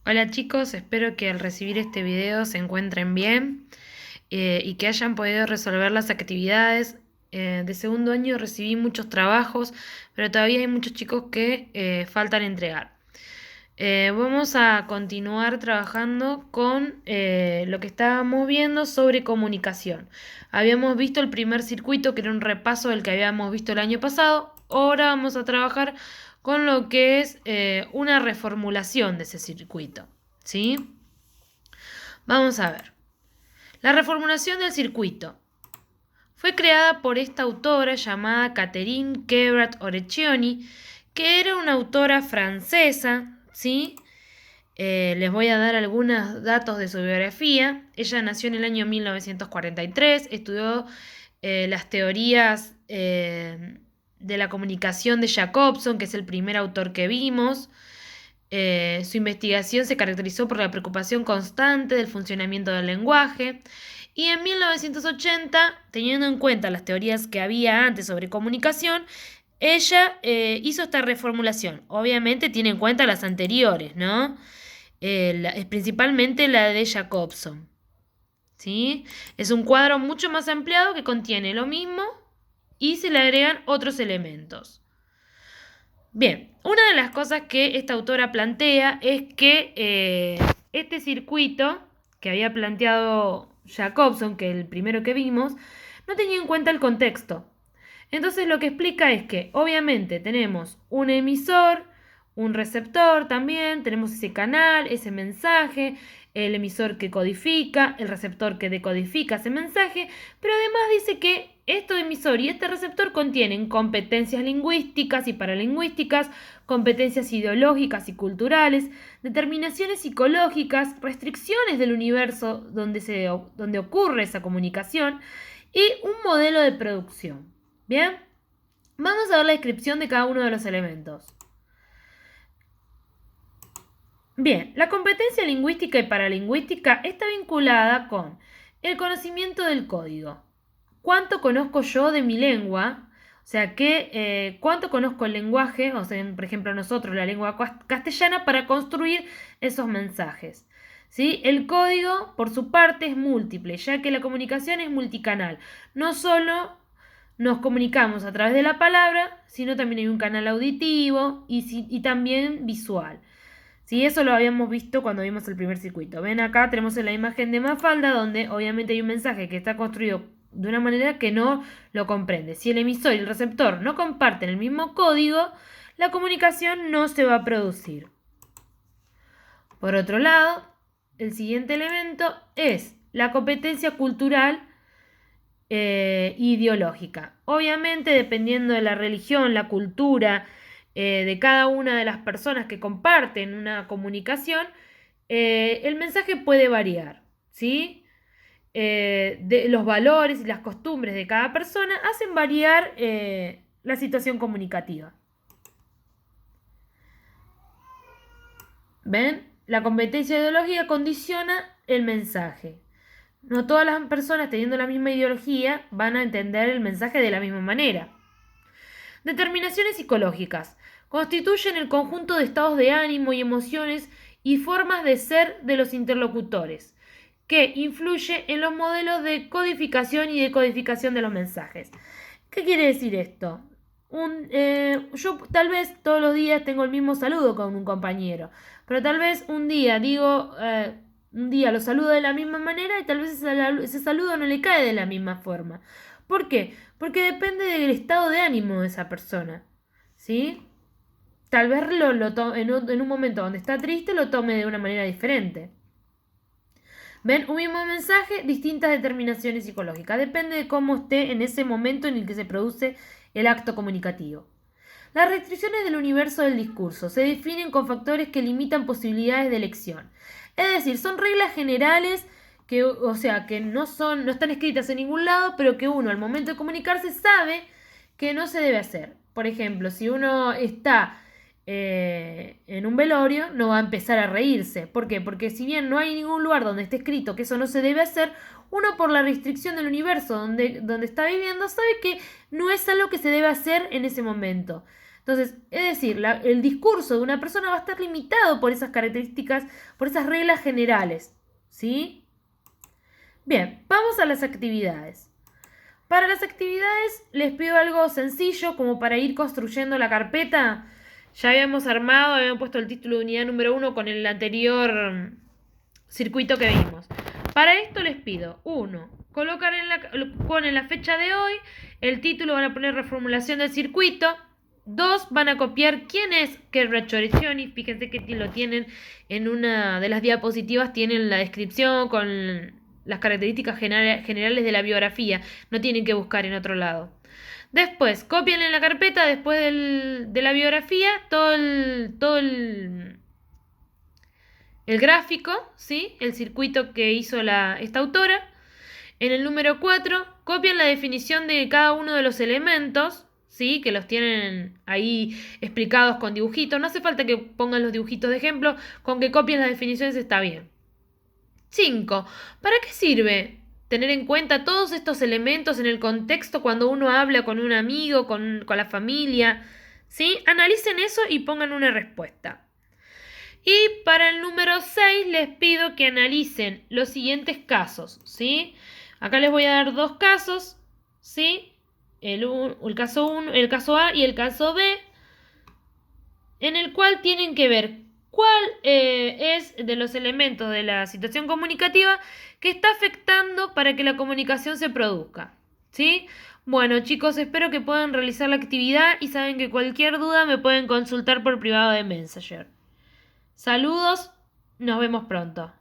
Hola chicos, espero que al recibir este video se encuentren bien y que hayan podido resolver las actividades. De segundo año recibí muchos trabajos, pero todavía hay muchos chicos que faltan entregar. Vamos a continuar trabajando con lo que estábamos viendo sobre comunicación. Habíamos visto el primer circuito, que era un repaso del que habíamos visto el año pasado. Ahora vamos a trabajar con lo que es una reformulación de ese circuito. ¿Sí? Vamos a ver. La reformulación del circuito fue creada por esta autora llamada Catherine Kebrat-Orecchioni, que era una autora francesa, ¿sí? Les voy a dar algunos datos de su biografía. Ella nació en el año 1943, estudió las teorías de la comunicación de Jacobson, que es el primer autor que vimos. Su investigación se caracterizó por la preocupación constante del funcionamiento del lenguaje. Y en 1980, teniendo en cuenta las teorías que había antes sobre comunicación, ella hizo esta reformulación. Obviamente tiene en cuenta las anteriores, ¿no? Principalmente la de Jacobson. ¿Sí? Es un cuadro mucho más ampliado que contiene lo mismo y se le agregan otros elementos. Bien, una de las cosas que esta autora plantea es que este circuito que había planteado Jacobson, que es el primero que vimos, no tenía en cuenta el contexto. Entonces lo que explica es que obviamente tenemos un emisor, un receptor también, tenemos ese canal, ese mensaje, el emisor que codifica, el receptor que decodifica ese mensaje, pero además dice que este emisor y este receptor contienen competencias lingüísticas y paralingüísticas, competencias ideológicas y culturales, determinaciones psicológicas, restricciones del universo donde ocurre esa comunicación y un modelo de producción. Bien, vamos a ver la descripción de cada uno de los elementos. Bien, la competencia lingüística y paralingüística está vinculada con el conocimiento del código. ¿Cuánto conozco yo de mi lengua? O sea, cuánto conozco el lenguaje, o sea, por ejemplo, nosotros la lengua castellana, para construir esos mensajes. ¿Sí? El código, por su parte, es múltiple, ya que la comunicación es multicanal. No solo nos comunicamos a través de la palabra, sino también hay un canal auditivo y también visual. Sí, eso lo habíamos visto cuando vimos el primer circuito. Ven acá, tenemos en la imagen de Mafalda, donde obviamente hay un mensaje que está construido de una manera que no lo comprende. Si el emisor y el receptor no comparten el mismo código, la comunicación no se va a producir. Por otro lado, el siguiente elemento es la competencia cultural ideológica. Obviamente, dependiendo de la religión, la cultura de cada una de las personas que comparten una comunicación, el mensaje puede variar, ¿sí? Los valores y las costumbres de cada persona hacen variar la situación comunicativa. ¿Ven? La competencia ideológica condiciona el mensaje. No todas las personas teniendo la misma ideología van a entender el mensaje de la misma manera. Determinaciones psicológicas. Constituyen el conjunto de estados de ánimo y emociones y formas de ser de los interlocutores, que influye en los modelos de codificación y decodificación de los mensajes. ¿Qué quiere decir esto? Yo tal vez todos los días tengo el mismo saludo con un compañero, pero tal vez un día lo saludo de la misma manera y tal vez ese saludo no le cae de la misma forma. ¿Por qué? Porque depende del estado de ánimo de esa persona, ¿sí? Tal vez en un momento donde está triste lo tome de una manera diferente. ¿Ven? Un mismo mensaje, distintas determinaciones psicológicas. Depende de cómo esté en ese momento en el que se produce el acto comunicativo. Las restricciones del universo del discurso se definen con factores que limitan posibilidades de elección. Es decir, son reglas generales que, o sea, que no están escritas en ningún lado, pero que uno al momento de comunicarse sabe que no se debe hacer. Por ejemplo, si uno está en un velorio, no va a empezar a reírse. ¿Por qué? Porque si bien no hay ningún lugar donde esté escrito que eso no se debe hacer, uno por la restricción del universo donde está viviendo sabe que no es algo que se debe hacer en ese momento. Entonces, es decir, el discurso de una persona va a estar limitado por esas características, por esas reglas generales, ¿sí? Bien, vamos a las actividades. Para las actividades les pido algo sencillo como para ir construyendo la carpeta. Ya habíamos puesto el título de unidad número 1 con el anterior circuito que vimos. Para esto les pido, 1, colocar ponen la fecha de hoy, el título van a poner reformulación del circuito. 2, van a copiar quién es Kerra Chorecioni. Fíjense que lo tienen en una de las diapositivas, tienen la descripción con las características generales de la biografía. No tienen que buscar en otro lado. Después, copian en la carpeta, después de la biografía, todo el gráfico, ¿sí? El circuito que hizo esta autora. En el número 4, copian la definición de cada uno de los elementos, ¿sí? Que los tienen ahí explicados con dibujitos. No hace falta que pongan los dibujitos de ejemplo, con que copien las definiciones está bien. 5. ¿Para qué sirve tener en cuenta todos estos elementos en el contexto cuando uno habla con un amigo, con la familia? ¿Sí? Analicen eso y pongan una respuesta. Y para el número 6 les pido que analicen los siguientes casos, ¿sí? Acá les voy a dar 2 casos, ¿sí? El caso A y el caso B, en el cual tienen que ver cuál es de los elementos de la situación comunicativa que está afectando para que la comunicación se produzca, ¿sí? Bueno, chicos, espero que puedan realizar la actividad y saben que cualquier duda me pueden consultar por privado de Messenger. Saludos, nos vemos pronto.